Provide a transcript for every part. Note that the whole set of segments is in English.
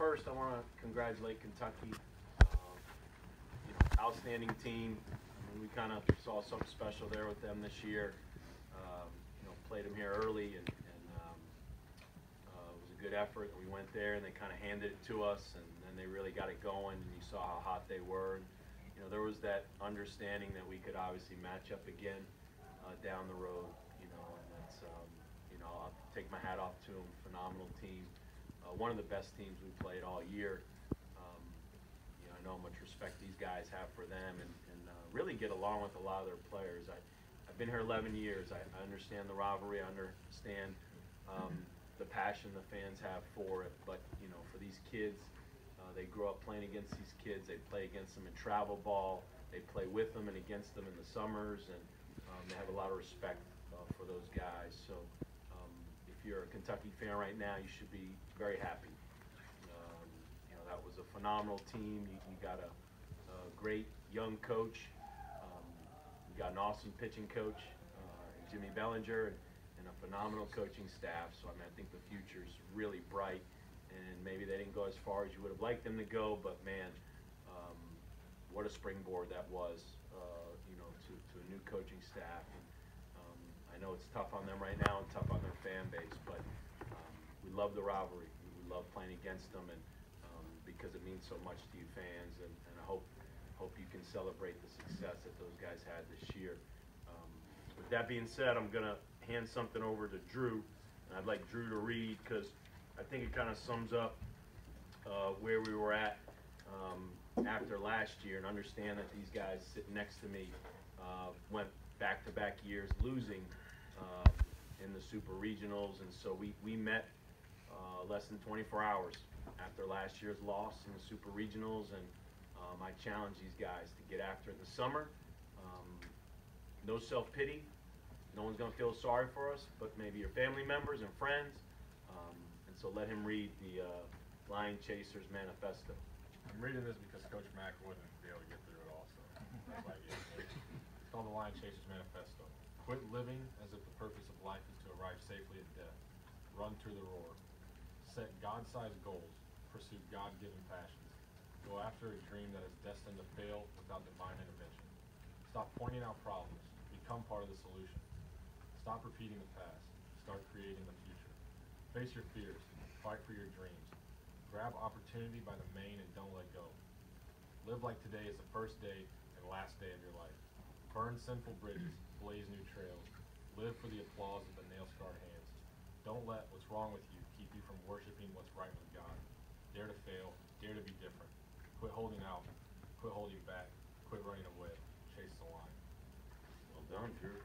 first, I want to congratulate Kentucky. Outstanding team. I mean, we kind of saw something special there with them this year. Played them here early, and it was a good effort. We went there, and they kind of handed it to us, and then they really got it going, and you saw how hot they were. And, there was that understanding that we could obviously match up again down the road. And that's, I'll take my hat off to them. Phenomenal team. One of the best teams we played all year. I know how much respect these guys have for them, and really get along with a lot of their players. I've been here 11 years. I understand the rivalry. I understand the passion the fans have for it. But for these kids, they grow up playing against these kids. They play against them in travel ball. They play with them and against them in the summers, and they have a lot of respect for those guys. So if you're a Kentucky fan right now, you should be very happy. That was a phenomenal team. You got a great young coach. You got an awesome pitching coach, Jimmy Bellinger, and a phenomenal coaching staff. So I think the future's really bright. And maybe they didn't go as far as you would have liked them to go, but man, what a springboard that was, to a new coaching staff. And, I know it's tough on them right now and tough on their fan base, but we love the rivalry. We love playing against them, and because it means so much to you fans, and I hope you can celebrate the success that those guys had this year. With that being said, I'm going to hand something over to Drew, and I'd like Drew to read, because I think it kind of sums up where we were at after last year, and understand that these guys sitting next to me went back-to-back years losing in the Super Regionals, and so we met less than 24 hours after last year's loss in the Super Regionals, and I challenge these guys to get after it in the summer. No self-pity. No one's going to feel sorry for us, but maybe your family members and friends. And so let him read the Lion Chasers Manifesto. I'm reading this because Coach Mack wouldn't be able to get through it all, so that's why I gave it. It's called the Lion Chasers Manifesto. Quit living as if the purpose of life is to arrive safely at death. Run through the roar. Set God-sized goals. Pursue God-given passions. Go after a dream that is destined to fail without divine intervention. Stop pointing out problems. Become part of the solution. Stop repeating the past. Start creating the future. Face your fears. Fight for your dreams. Grab opportunity by the mane and don't let go. Live like today is the first day and last day of your life. Burn sinful bridges. Blaze new trails. Live for the applause of the nail-scarred hands. Don't let what's wrong with you keep you from worshiping what's right with God. Dare to fail. Dare to be different. Quit holding out. Quit holding back. Quit running away. Chase the line. Well done, Drew.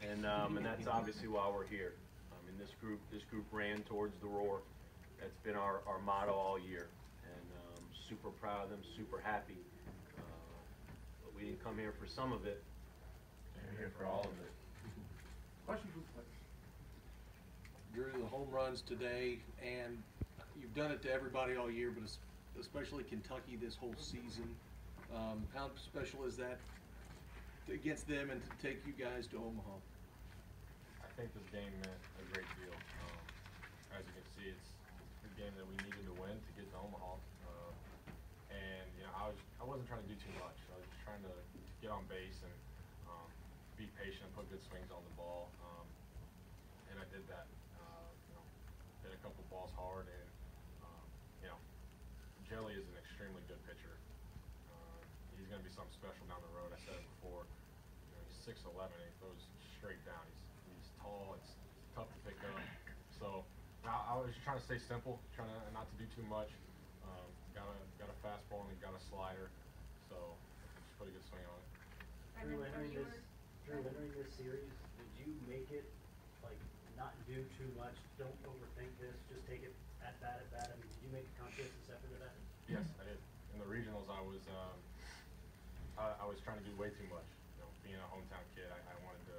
And that's obviously why we're here. This group ran towards the roar. That's been our motto all year, and super proud of them, super happy. But we didn't come here for some of it. We're here for all of it. Question for the players. Drew, the home runs today, and you've done it to everybody all year, but especially Kentucky this whole season. How special is that against them and to take you guys to Omaha? I think this game meant a great deal. As you can see, it's a game that we needed to win to get to Omaha. And I wasn't trying to do too much. I was just trying to get on base and be patient, put good swings on the ball, and I did that. Hit a couple balls hard, and Jelly is an extremely good pitcher. He's going to be something special down the road. I said it before. He's 6'11", and he throws straight down. He's tall. It's tough to pick up. So I was just trying to stay simple, trying to not to do too much. Got a fastball and got a slider. So just put a good swing on it. Drew, entering this series, did you make it like not do too much? Don't overthink this. Just take it at bat. Did you make a conscious effort of that? Yes, I did. In the regionals, I was trying to do way too much. Being a hometown kid, I wanted to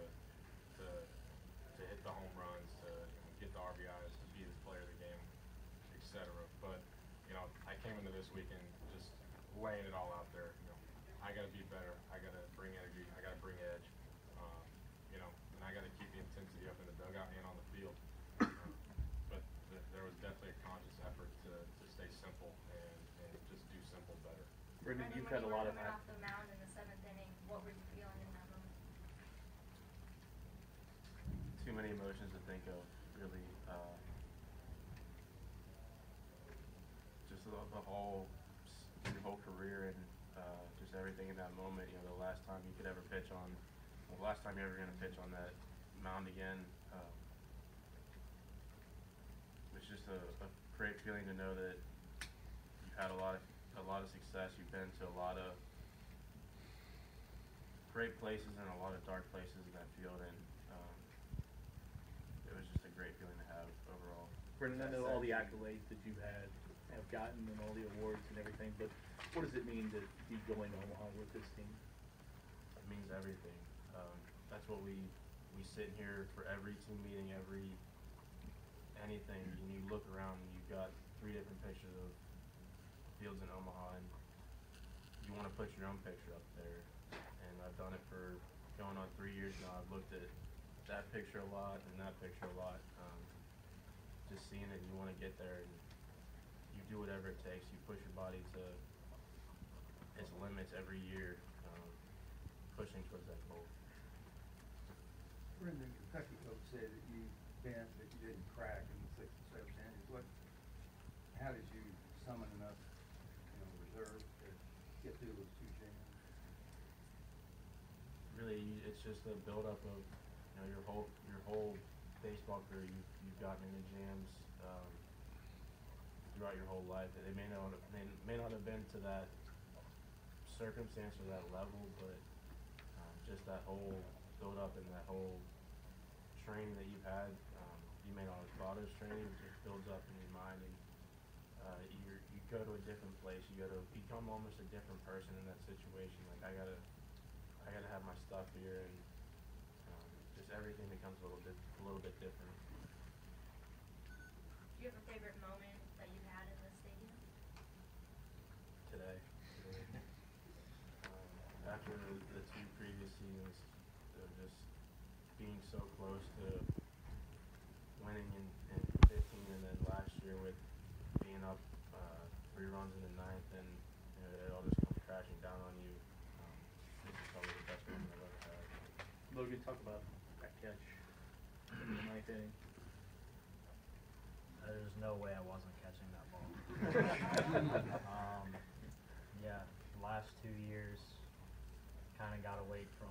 hit the home runs, to get the RBIs, to be the player of the game, etc. But I came into this weekend just laying it all out there. I got to be better. I got to bring energy. I got to bring edge. And I got to keep the intensity up in the dugout and on the field. But there was definitely a conscious effort to stay simple and just do simple better. Brendan, And then you've when had you a lot were of coming off the mound in the 7th inning, what were you feeling in that moment? too many emotions to think of, really. Just your whole career and just everything in that moment. You know, the last time you could ever pitch on, well, the last time you're ever going to pitch on that mound again. It's just a great feeling to know that you've had a lot of success. You've been to a lot of great places and a lot of dark places in that field, and it was just a great feeling to have overall. Brendan, I know all the accolades that you have gotten and all the awards and everything, but what does it mean to be going to Omaha with this team? It means everything. That's what we sit here for every team meeting, anything, and you look around and you've got 3 different pictures of fields in Omaha, and you want to put your own picture up there. And I've done it for going on 3 years now. I've looked at that picture a lot and that picture a lot. Just seeing it, you want to get there, and you do whatever it takes. You push your body to its limits every year, pushing towards that goal. Brendan, Kentucky coach said that you bent, but you didn't crack in the 6th and 7th innings. How did you summon enough, reserve to get through those 2 jams? Really, it's just a build-up of your whole baseball career. You've gotten into jams throughout your whole life. They may not have been to that circumstance or that level, but just that whole build-up and that whole training that you've had. You may not have thought it was training, it just builds up in your mind, and you go to a different place. You go to become almost a different person in that situation. Like I gotta have my stuff here, and just everything becomes a little bit different. Do you have a favorite moment that you've had in the stadium? Today. After the 2 previous seasons, just being so close to winning in 15, and then last year with being up 3 runs in the 9th, and it all just comes crashing down on you. This is probably the best moment I've ever had. Logan, talk about that catch in the 9th inning. There's no way I wasn't catching that ball. Yeah, last 2 years kind of got away from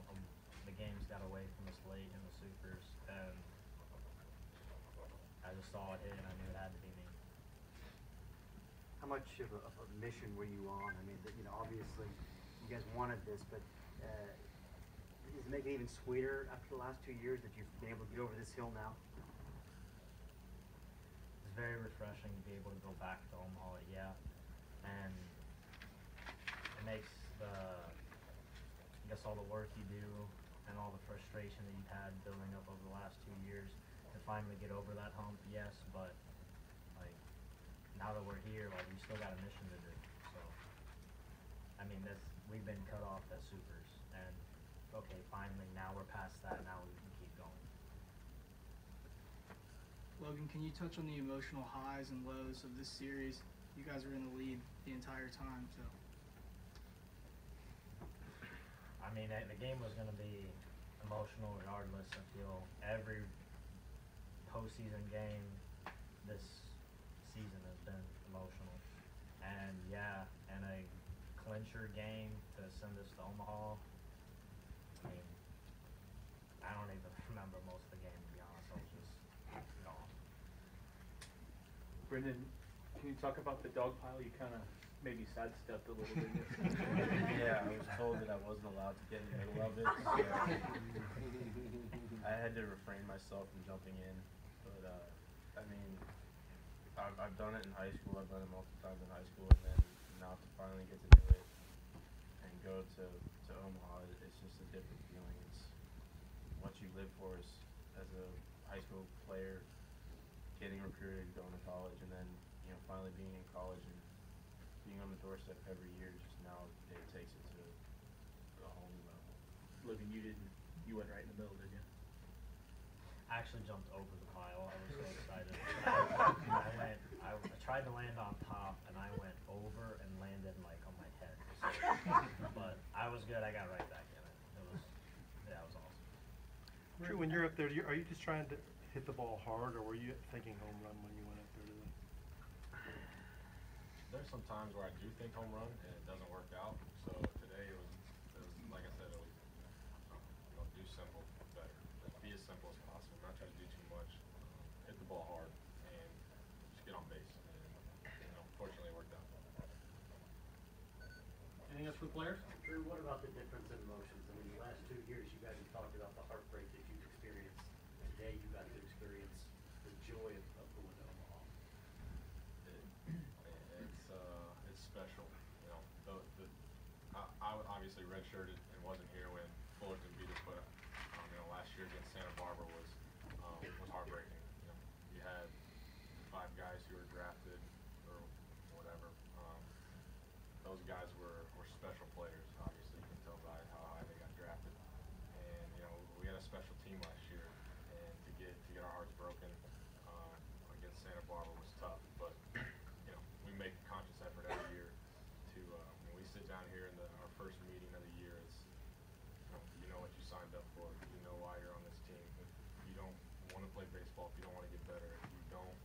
the games, got away from us late in the supers, and I just saw it hit, and I knew it had to be me. How much of a mission were you on? I mean, obviously you guys wanted this, but does it make it even sweeter after the last 2 years that you've been able to get over this hill now? It's very refreshing to be able to go back to Omaha, yeah, and it makes all the work you do and all the frustration that you've had building up over the last 2 years to finally get over that hump, yes, but now that we're here, we still got a mission to do. So, I mean, we've been cut off at supers, and okay, finally, now we're past that. Now we can keep going. Logan, can you touch on the emotional highs and lows of this series? You guys were in the lead the entire time, so. I mean, the game was going to be emotional regardless. I feel every postseason game this season has been emotional, and yeah, and a clincher game to send us to Omaha. I mean, I don't even remember most of the game, to be honest. I was just gone. Brendan, can you talk about the dog pile? You kind of maybe sidestepped a little bit. Yeah, I was told that I wasn't allowed to get in the middle of it, so I had to refrain myself from jumping in. But I mean, I've done it in high school. I've done it multiple times in high school, and then now to finally get to do it and go to Omaha, it's just a different feeling. It's what you live for as a high school player, getting recruited, going to college, and then finally being in college and being on the doorstep every year. Just now it takes it to a whole new level. Logan, you went right in the middle, didn't you? I actually jumped over the pile. I was so excited. I tried to land on top, and I went over and landed like on my head. But I was good. I got right back in it. It was awesome. Drew, when you're up there, are you just trying to hit the ball hard, or were you thinking home run when you went up there today? There's some times where I do think home run and it doesn't work out. So today it was like I said, it was do simple better. Be as simple as possible. Not try to do too much. Hit the ball hard and just get on base. And fortunately it worked out. Anything else for the players? Drew, what about the difference in emotions? I mean, the last 2 years you guys have talked about the heartbreak that you've experienced. Today you got to experience the joy of going to Omaha. It's special. I obviously redshirted and wasn't here when Fullerton beat us, but last year against Santa Barbara was heartbreaking. You had 5 guys who were drafted or whatever. Those guys were special players. Obviously, you can tell by how high they got drafted. And we had a special team last year, and to get our hearts broken against Santa Barbara was tough. But we make a conscious effort every year to when we sit down here in our first meeting of the year. It's you know what you signed up for. You know why you're on this team. If you don't want to play baseball, if you don't want to get better, if you don't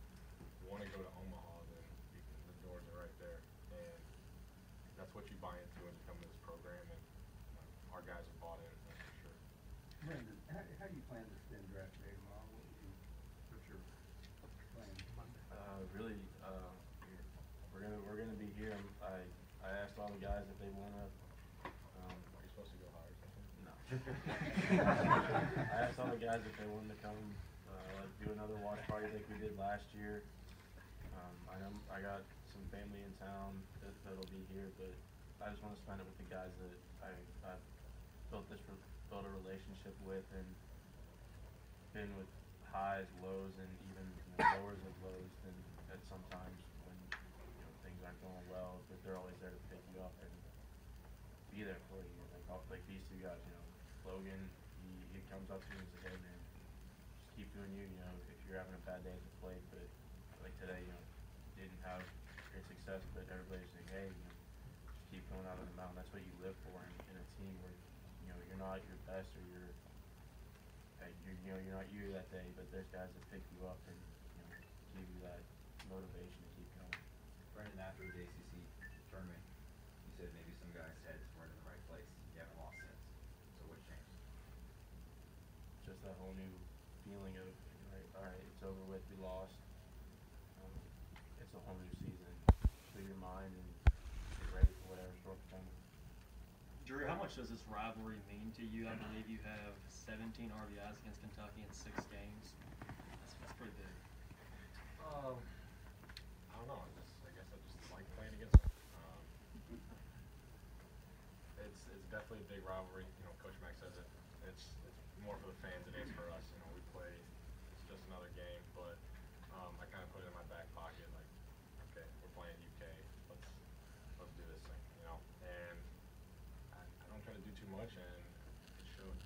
want to go to Omaha, then the doors are right there. And that's what you buy into when you come to this program, and our guys have bought in, that's for sure. Brendan, how do you plan to spend draft day tomorrow? What's your plan? Really, we're gonna be here. I asked all the guys if they wanna. Are you supposed to go higher or something? No. I asked all the guys if they wanted to come do another watch party like we did last year. I got some family in town that'll be here, but I just want to spend it with the guys that I've built a relationship with, and been with highs, lows, and even lowers of lows. And at sometimes when things aren't going well, but they're always there to pick you up and be there for you. Like these 2 guys, Logan, he comes up to me and says, "Hey man, just keep doing you. If you're having a bad day at the plate, but like today, didn't have great success, but everybody's saying, hey, just keep going out on the mound. That's what you live for in a team where you're not your best, or you're not you that day, but there's guys that pick you up and give you that motivation to keep going." Brendan, after the ACC tournament, you said maybe some guys' heads weren't in the right place. You haven't lost since. So what's changed? Just that whole new feeling of, all right, it's over with, we lost. It's a whole new season. Clear your mind and get ready for whatever's coming. Drew, how much does this rivalry mean to you? I believe you have 17 RBIs against Kentucky in 6 games. That's pretty big. I don't know. I guess I just like playing against them. It's definitely a big rivalry. Coach Mack says it. It's more for the fans than it is for us. We play. It's just another game, but I kind of put it in my back pocket. Like, okay, we're playing UK. Let's do this thing. And I don't try to do too much, and it showed.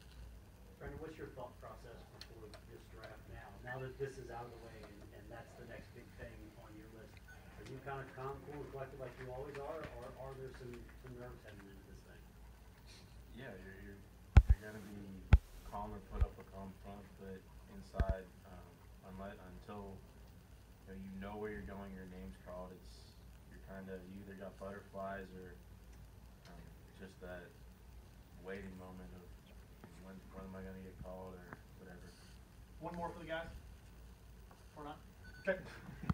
Brendan, what's your thought process before this draft now? Now that this is out of the way and that's the next big thing on your list, are you kind of calm, cool, and collected like you always are, or are there some nerves heading into this thing? Yeah, you're gonna be calm or put up a calm front, but inside, until you know where you're going, your name's called. You either got butterflies or just that waiting moment of when am I gonna get called or whatever. One more for the guys? Or not? Okay.